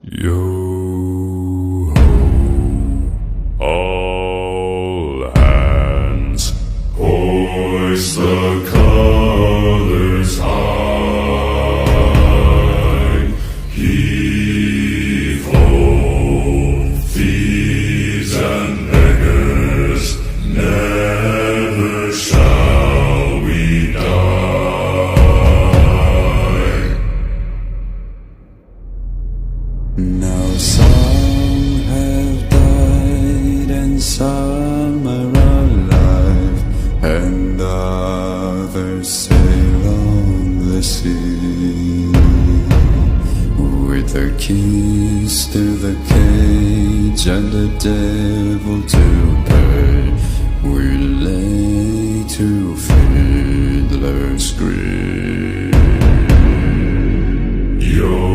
Yo ho, all hands, hoist the colors high. Heave ho, thieves and beggars, never shall we die. Now some have died and some are alive, and others sail on the sea. With the keys to the cage and the devil to pay, we lay to fiddler's grave. Yo